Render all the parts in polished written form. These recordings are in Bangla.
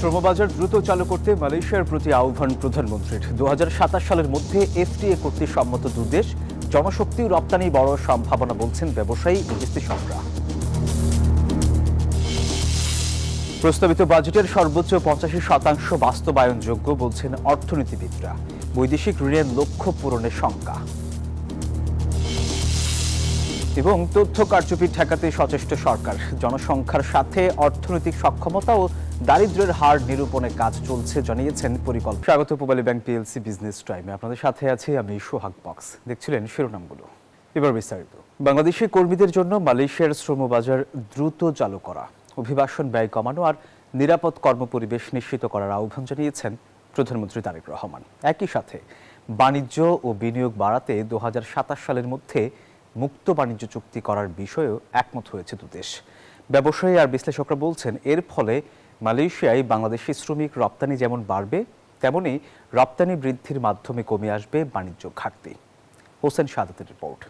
শ্রমবাজার দ্রুত চালু করতে মালয়েশিয়ার প্রতি আহ্বান প্রধানমন্ত্রীর। 2027 সালের মধ্যে এফটিএ করতে সম্মত দুদেশ। জনশক্তি ও রপ্তানি বড় সম্ভাবনা বলছেন ব্যবসায়ী ও বিশ্লেষকরা। প্রস্তাবিত বাজেটের সর্বোচ্চ 85% বাস্তবায়নযোগ্য বলছেন অর্থনীতিবিদরা। বৈদেশিক ঋণের লক্ষ্য পূরণের শঙ্কা এবং তথ্য কারচুপি ঠেকাতে সচেষ্ট সরকার। জনসংখ্যার সাথে অর্থনৈতিক সক্ষমতা ও দারিদ্র্যের হার নিরূপণে কাজ চলছে জানিয়েছেন পরিকল্পনা। স্বাগত পূবালী ব্যাংক পিএলসি বিজনেস টাইমে, আপনাদের সাথে আছি আমি সোহাগ বক্স। দেখছিলেন শিরোনামগুলো, এবার বিস্তারিত। বাংলাদেশি কর্মীদের জন্য মালয়েশিয়ার শ্রমবাজার দ্রুত চালু করা, অভিবাসন ব্যয় কমানো আর নিরাপদ কর্মপরিবেশ নিশ্চিত করার আহ্বান জানিয়েছেন প্রধানমন্ত্রী তারেক রহমান। একই সাথে বাণিজ্য ও বিনিয়োগ বাড়াতে 2027 সালের মধ্যে মুক্ত বাণিজ্য চুক্তি করার বিষয়েও একমত হয়েছে দুদেশ। ব্যবসায়ী আর বিশ্লেষকরা বলছেন, এর ফলে মালয়েশিয়ায় বাংলাদেশি শ্রমিক রপ্তানি যেমন বাড়বে, তেমনি রপ্তানি বৃদ্ধির মাধ্যমে কমে আসবে বাণিজ্য ঘাটতি। হোসেন শাহাদাতের রিপোর্ট।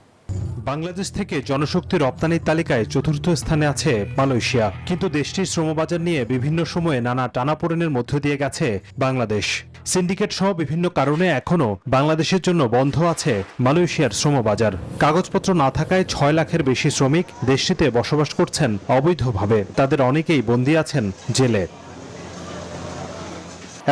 বাংলাদেশ থেকে জনশক্তি রপ্তানির তালিকায় চতুর্থ স্থানে আছে মালয়েশিয়া, কিন্তু দেশটির শ্রমবাজার নিয়ে বিভিন্ন সময়ে নানা টানাপোড়েনের মধ্য দিয়ে গেছে বাংলাদেশ। সিন্ডিকেট সহ বিভিন্ন কারণে এখনো বাংলাদেশের জন্য বন্ধ আছে মালয়েশিয়ার শ্রমবাজার। কাগজপত্র না থাকায় 6 লাখের বেশি শ্রমিক দেশটিতে বসবাস করছেন অবৈধভাবে। তাদের অনেকেই বন্দী আছেন জেলে।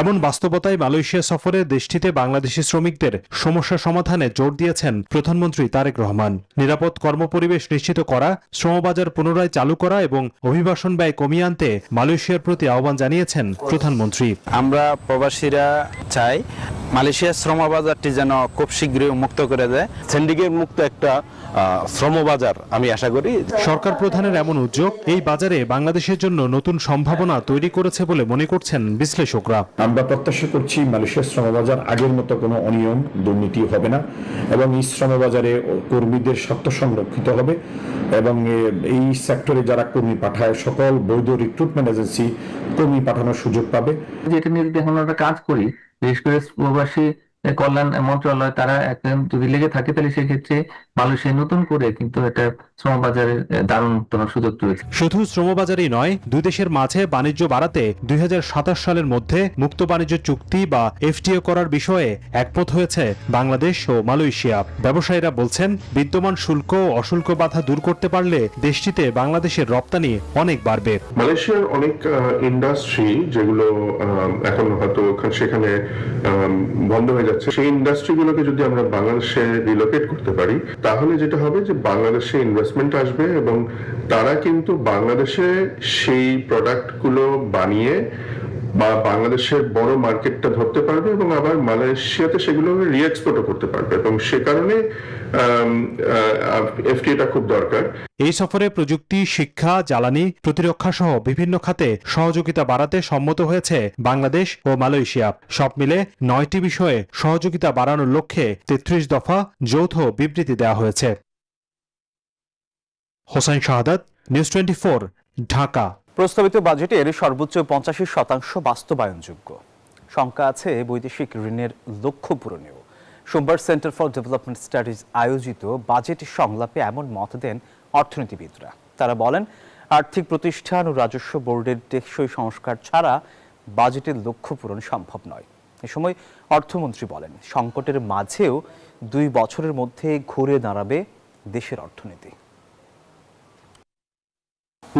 এমন বাস্তবতায় মালয়েশিয়া সফরে দেশটিতে বাংলাদেশি শ্রমিকদের সমস্যা সমাধানে জোর দিয়েছেন প্রধানমন্ত্রী তারেক রহমান। নিরাপদ কর্মপরিবেশ নিশ্চিত করা, শ্রমবাজার পুনরায় চালু করা এবং অভিবাসন ব্যয় কমিয়ে আনতে মালয়েশিয়ার প্রতি আহ্বান জানিয়েছেন প্রধানমন্ত্রী। আমরা প্রবাসীরা চাই মালয়েশিয়ার শ্রমবাজারটি যেন খুব শীঘ্রই মুক্ত করে দেয়। সিন্ডিকেট মুক্ত একটা শ্রমবাজার আমি আশা করি। সরকার প্রধানের এমন উদ্যোগ এই বাজারে বাংলাদেশের জন্য নতুন সম্ভাবনা তৈরি করেছে বলে মনে করছেন বিশ্লেষকরা। আমরা প্রত্যাশা করছি মালয়েশিয়ার শ্রমবাজার আগের মতো কোনো অনিয়ম দুর্নীতি হবে না এবং এই শ্রমবাজারে কর্মীদের স্বার্থ সংরক্ষিত হবে এবং এই সেক্টরে যারা কর্মী পাঠায় সকল বৈধ রিক্রুটমেন্ট এজেন্সি কর্মী পাঠানোর সুযোগ পাবে। যেটা নিয়ে যদি এখন আমরা কাজ করি, বিশেষ করে প্রবাসী কল্যাণ মন্ত্রণালয় তারা যদি লেগে থাকে, তাহলে সেক্ষেত্রে মালয়েশিয়া নতুন করে কিন্তু এটা শ্রমবাজারের দারুণ সুযোগ রয়েছে। শুধু শ্রমবাজারই নয়, দুই দেশের মাঝে বাণিজ্য বাড়াতে 2027 সালের মধ্যে মুক্ত বাণিজ্য চুক্তি বা এফটিএ করার বিষয়ে একমত হয়েছে বাংলাদেশ ও মালয়েশিয়া। ব্যবসায়ীরা বলছেন, বিদ্যমান শুল্ক ও অশুল্ক বাধা দূর করতে পারলে দেশটিতে বাংলাদেশের রপ্তানি অনেক বাড়বে। মালয়েশিয়ার অনেক ইন্ডাস্ট্রি যেগুলো এখন হয়তো সেখানে বন্ধ হয়ে যাচ্ছে, সেই ইন্ডাস্ট্রিগুলোকে যদি আমরা বাংলাদেশে রিলোকেট করতে পারি, তাহলে যেটা হবে যে বাংলাদেশে ইনভেস্টমেন্ট আসবে এবং তারা কিন্তু বাংলাদেশে সেই প্রোডাক্টগুলো বানিয়ে বা বাংলাদেশের বড় মার্কেটটা ধরতে পারবে এবং আবার মালয়েশিয়াতে সেগুলো রিএক্সপোর্টও করতে পারবে এবং সে কারণে এফটিএটা খুব দরকার। এই সফরে প্রযুক্তি, শিক্ষা, জ্বালানি, প্রতিরক্ষা সহ বিভিন্ন খাতে সহযোগিতা বাড়াতে সম্মত হয়েছে বাংলাদেশ ও মালয়েশিয়া। সব মিলে 9টি বিষয়ে সহযোগিতা বাড়ানোর লক্ষ্যে 33 দফা যৌথ বিবৃতি দেওয়া হয়েছে। হোসেন শাহাদাত, নিউজ 24, ঢাকা। প্রস্তাবিত বাজেটের সর্বোচ্চ 85% বাস্তবায়নযোগ্য। শঙ্কা আছে বৈদেশিক ঋণের লক্ষ্য পূরণেও। সোমবার সেন্টার ফর ডেভেলপমেন্ট স্টাডিজ আয়োজিত বাজেট সংলাপে এমন মত দেন অর্থনীতিবিদরা। তারা বলেন, আর্থিক প্রতিষ্ঠান ও রাজস্ব বোর্ডের টেকসই সংস্কার ছাড়া বাজেটের লক্ষ্য পূরণ সম্ভব নয়। এ সময় অর্থমন্ত্রী বলেন, সংকটের মাঝেও 2 বছরের মধ্যে ঘুরে দাঁড়াবে দেশের অর্থনীতি।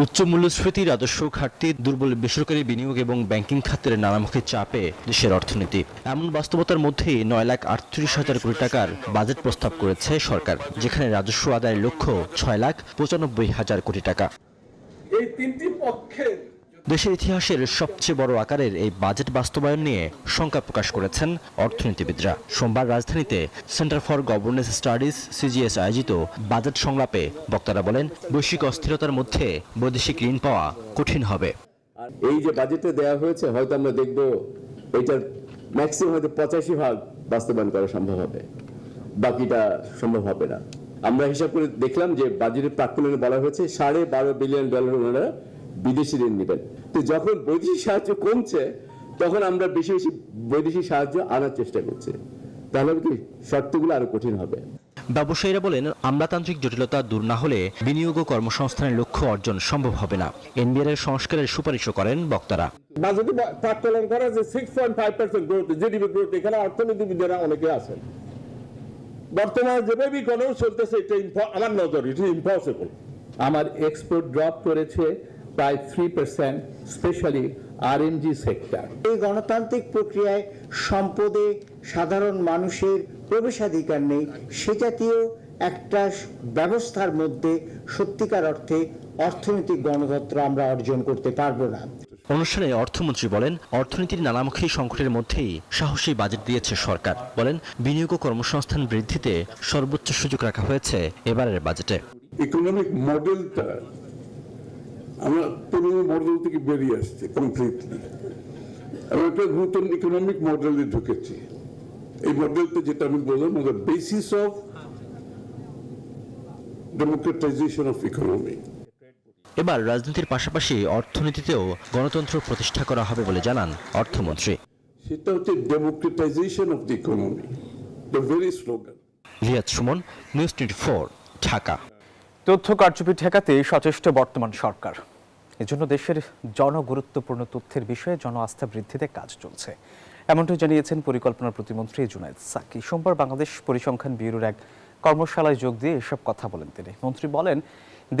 উচ্চ মূল্যস্ফীতি, রাজস্ব ঘাটতি, দুর্বল বেসরকারি বিনিয়োগ এবং ব্যাংকিং খাতের নানামুখী চাপে দেশের অর্থনীতি। এমন বাস্তবতার মধ্যেই 9,38,000 কোটি টাকার বাজেট প্রস্তাব করেছে সরকার, যেখানে রাজস্ব আদায়ের লক্ষ্য 6,95,000 কোটি টাকা। এই তিনটি পক্ষের দেশের ইতিহাসের সবচেয়ে বড় আকারের এই বাজেট বাস্তবায়ন নিয়ে শঙ্কা প্রকাশ করেছেন অর্থনীতিবিদরা। সোমবার রাজধানীতে centre for governance studies CGS আয়োজিত বাজেট সংলাপে বক্তারা বলেন, বৈশ্বিক অস্থিরতার মধ্যে বৈদেশিক ঋণ পাওয়া কঠিন হবে। এই যে বাজেটে দেওয়া হয়েছে, হয়তো আমরা দেখব এটার ম্যাক্সিমাম হয়তো 85% বাস্তবায়ন করা সম্ভব হবে, বাকিটা সম্ভব হবে না। আমরা হিসাব করে দেখলাম যে বাজেটের প্রাক্কলনে বলা হয়েছে $12.5 বিলিয়ন ওনারা বিদেশি ঋণ নেবেন। তো যখন বৈদেশিক সাহায্য কমছে, তখন আমরা বেশি বেশি বৈদেশিক সাহায্য আনার চেষ্টা করছি, তাহলে কি শর্তগুলো আরো কঠিন হবে। ব্যবসায়ীরা বলেন আমলাতান্ত্রিক জটিলতা দূর না হলে বিনিয়োগ ও কর্মসংস্থানের লক্ষ্য অর্জন সম্ভব হবে না। এনবিআর এর সংস্কারের সুপারিশও করেন বক্তারা। বাজেটে প্রাক্কলন করা যে 6.5% গ্রোথ, জিডিপি গ্রোথ, এখানে অর্থনীতিবিদেরা অনেকে আছেন। বর্তমানে যেভাবে ইকোনমি চলতেছে এটা আমার নজর ইট ইজ ইম্পসিবল। আমার এক্সপোর্ট ড্রপ করেছে প্রায় 3%, স্পেশালি আরএমজি সেক্টর। এই গণতান্ত্রিক প্রক্রিয়ায় সম্পদে সাধারণ মানুষের প্রবেশাধিকার নেই, সে জাতীয় একটা ব্যবস্থার মধ্যে সত্যিকার অর্থে অর্থনৈতিক গণতন্ত্র আমরা অর্জন করতে পারবো না। অনুষ্ঠানে অর্থমন্ত্রী বলেন, অর্থনীতির নানামুখী সংকটের মধ্যেই সাহসী বাজেট দিয়েছে সরকার। বলেন, বিনিয়োগ ও কর্মসংস্থান বৃদ্ধিতে সর্বোচ্চ সুযোগ রাখা হয়েছে এবারের বাজেটে। ইকোনমিক মডেলটা আমরা পুরনো মডেল থেকে বেরিয়ে আসছি কমপ্লিটলি, এবং একটা নতুন ইকোনমিক মডেলে ঢুকেছি। এই মডেলটা যেটা আমি বললাম, the basis of democratisation of economy. এবার রাজনীতির পাশাপাশি অর্থনীতিতেও গণতন্ত্র প্রতিষ্ঠা করা হবে বলে জানান অর্থমন্ত্রী। সেটা হচ্ছে democratisation of the economy, the very slogan. Riyad Sumon, news 24, Dhaka. তথ্য কারচুপি ঠেকাতে সচেষ্ট বর্তমান সরকার। এজন্য দেশের জনগুরুত্বপূর্ণ তথ্যের বিষয়ে জন আস্থা বৃদ্ধিতে কাজ চলছে, এমনটাই জানিয়েছেন পরিকল্পনা প্রতিমন্ত্রী জুনায়েদ সাকি। সোমবার বাংলাদেশ পরিসংখ্যান ব্যুরোর এক কর্মশালায় যোগ দিয়ে এসব কথা বলেন তিনি। মন্ত্রী বলেন,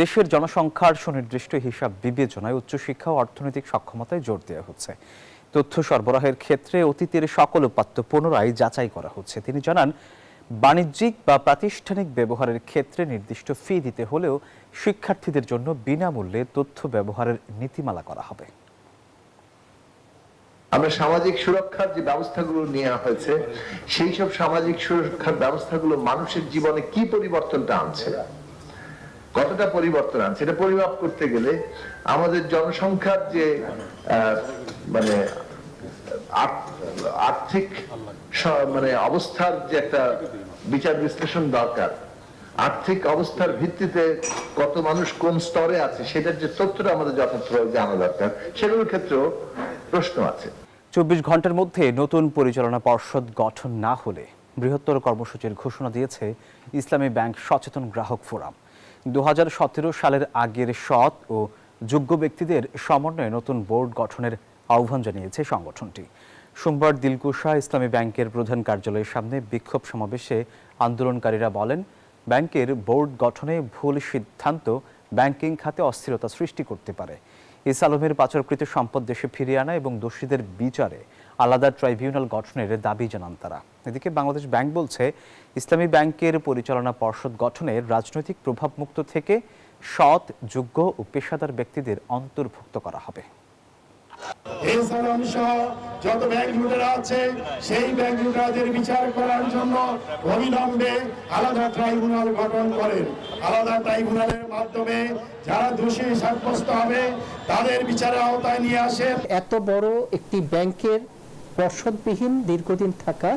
দেশের জনসংখ্যার সুনির্দিষ্ট হিসাব বিবেচনায় উচ্চশিক্ষা ও অর্থনৈতিক সক্ষমতায় জোর দেওয়া হচ্ছে। তথ্য সরবরাহের ক্ষেত্রে অতীতের সকল উপাত্ত পুনরায় যাচাই করা হচ্ছে। তিনি জানান, বাণিজ্যিক বা প্রাতিষ্ঠানিক ব্যবহারের ক্ষেত্রে নির্দিষ্ট ফি দিতে হলেও শিক্ষার্থীদের জন্য বিনামূল্যে তথ্য ব্যবহারের নীতিমালা করা হবে। আমরা সামাজিক সুরক্ষার যে ব্যবস্থাগুলো নেওয়া হয়েছে, সেই সব সামাজিক সুরক্ষার ব্যবস্থাগুলো মানুষের জীবনে কি পরিবর্তনটা আনছে, কতটা পরিবর্তন আনছে, এটা পরিমাপ করতে গেলে আমাদের জনসংখ্যার যে মানে আর্থিক মানে অবস্থার যে একটা বিচার বিশ্লেষণ দরকার, আর্থিক অবস্থার ভিত্তিতে কত মানুষ কোন স্তরে আছে সেটার যে তথ্যটা আমাদের যথাযথভাবে জানা দরকার, সেগুলোর ক্ষেত্রেও প্রশ্ন আছে। 24 ঘন্টার মধ্যে নতুন পরিচালনা পর্ষদ গঠন না হলে বৃহত্তর কর্মসূচির ঘোষণা দিয়েছে ইসলামী ব্যাংক সচেতন গ্রাহক ফোরাম। 2017 সালের আগের সৎ ও যোগ্য ব্যক্তিদের সমন্বয়ে নতুন বোর্ড গঠনের আহ্বান জানিয়েছে সংগঠনটি। সোমবার দিলকুশা ইসলামী ব্যাংকের প্রধান কার্যালয়ের সামনে বিক্ষোভ সমাবেশে আন্দোলনকারীরা বলেন, ব্যাংকের বোর্ড গঠনে ভুল সিদ্ধান্ত ব্যাংকিং খাতে অস্থিরতা সৃষ্টি করতে পারে। এস আলমের পাচারকৃত সম্পদ দেশে ফিরিয়ে আনা এবং দোষীদের বিচারে আলাদা ট্রাইব্যুনাল গঠনের দাবি জানান তারা। এদিকে বাংলাদেশ ব্যাংক বলছে, ইসলামী ব্যাংকের পরিচালনা পর্ষদ গঠনে রাজনৈতিক প্রভাবমুক্ত থেকে সৎ, যোগ্য ও পেশাদার ব্যক্তিদের অন্তর্ভুক্ত করা হবে। যত ব্যাংক লুটেরা আছে সেই ব্যাংক লুটেরাদের বিচার করার জন্য অবিলম্বে আলাদা ট্রাইব্যুনাল গঠন করেন। আলাদা ট্রাইব্যুনালের মাধ্যমে যারা দোষী সাব্যস্ত হবে তাদের বিচারের আওতায় নিয়ে আসেন। এত বড় একটি ব্যাংকের পর্ষদবিহীন দীর্ঘদিন থাকা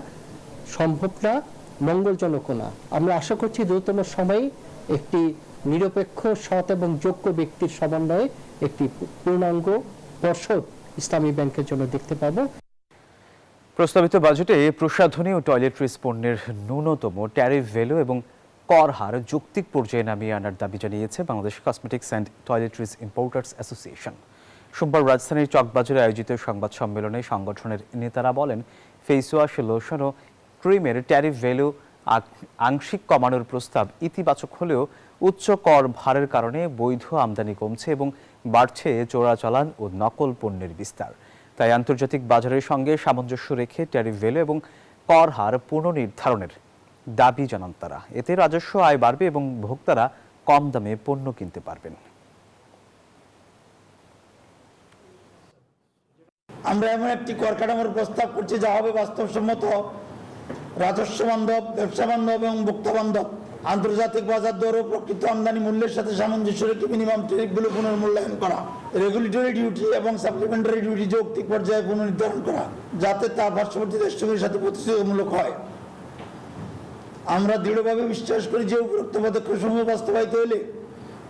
সম্ভব না, মঙ্গলজনক না। আমরা আশা করছি দ্রুততম সময়ে একটি নিরপেক্ষ, সৎ এবং যোগ্য ব্যক্তির সমন্বয়ে একটি পূর্ণাঙ্গ পর্ষদ ইসলামী ব্যাংকের জন্য দেখতে পাবো। প্রস্তাবিত বাজেটে প্রসাধনী ও টয়লেট্রিজ পণ্যের ন্যূনতম ট্যারিফ ভ্যালু এবং কর হার যৌক্তিক পর্যায়ে নামিয়ে আনার দাবি জানিয়েছে Bangladesh cosmetics and toiletries importers association. সোমবার রাজধানীর চকবাজারে আয়োজিত সংবাদ সম্মেলনে সংগঠনের নেতারা বলেন, ফেস ওয়াশ, লোশন ও ক্রিমের ট্যারিফ ভ্যালু আংশিক কমানোর প্রস্তাব ইতিবাচক হলেও উচ্চ কর ভারের কারণে বৈধ আমদানি কমছে এবং বাড়ছে চোরাচালান ও নকল পণ্যের বিস্তার। তাই আন্তর্জাতিক বাজারের সঙ্গে সামঞ্জস্য রেখে ট্যারিফ ভ্যালু এবং কর হার পুনর্নির্ধারণের দাবি জানান তারা। এতে রাজস্ব আয় বাড়বে এবং ভোক্তারা কম দামে পণ্য কিনতে পারবেন। আমরা এমন একটি কর কাঠামোর প্রস্তাব করছি যা হবে বাস্তবসম্মত, রাজস্ব বান্ধব, ব্যবসা বান্ধব এবং ভোক্তা বান্ধব। আন্তর্জাতিক বাজার দর ও প্রকৃত আমদানি মূল্যের সাথে সামঞ্জস্য রেখে মিনিমাম ট্যারিফগুলো পুনর্মূল্যায়ন করা, রেগুলেটরি ডিউটি এবং সাপ্লিমেন্টারি ডিউটি যৌক্তিক পর্যায়ে পুনর্নির্ধারণ করা, যাতে তা পার্শ্ববর্তী দেশগুলির সাথে প্রতিযোগিতামূলক হয়। আমরা দৃঢ়ভাবে বিশ্বাস করি যে উপরোক্ত পদক্ষেপসমূহ বাস্তবায়িত হলে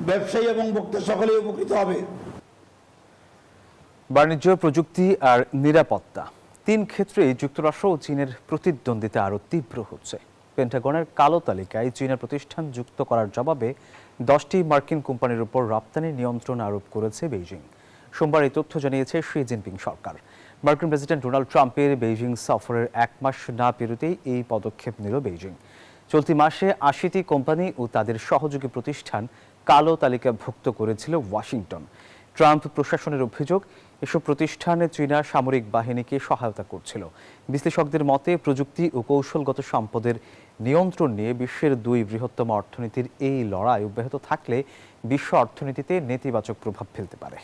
ব্যবসায়ী এবং ভোক্তা সকলেই উপকৃত হবে। বাণিজ্য, প্রযুক্তি আর নিরাপত্তা, 3 ক্ষেত্রেই যুক্তরাষ্ট্র ও চীনের প্রতিদ্বন্দ্বিতা আরও তীব্র হচ্ছে। পেন্টাগনের কালো তালিকায় চীনা প্রতিষ্ঠান যুক্ত করার জবাবে 10টি মার্কিন কোম্পানির উপর রপ্তানি নিয়ন্ত্রণ আরোপ করেছে বেইজিং। সোমবার এই তথ্য জানিয়েছে শি জিনপিং সরকার। মার্কিন প্রেসিডেন্ট ডোনাল্ড ট্রাম্পের বেইজিং সফরের 1 মাস না পেরোতেই এই পদক্ষেপ নিল বেইজিং। চলতি মাসে 80টি কোম্পানি ও তাদের সহযোগী প্রতিষ্ঠান কালো তালিকাভুক্ত করেছিল ওয়াশিংটন। ট্রাম্প প্রশাসনের অভিযোগ, এসব প্রতিষ্ঠানে চীনা সামরিক বাহিনীকে সহায়তা করছিল। বিশ্লেষকদের মতে প্রযুক্তি ও কৌশলগত সম্পদের নিয়ন্ত্রণ নিয়ে বিশ্বের 2 বৃহত্তম অর্থনীতির এই লড়াই অব্যাহত থাকলে বিশ্ব অর্থনীতিতে নেতিবাচক প্রভাব ফেলতে পারে।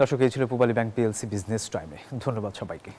দর্শক, এই ছিল পূবালী ব্যাংক পিএলসি বিজনেস টাইমে। ধন্যবাদ সবাইকে।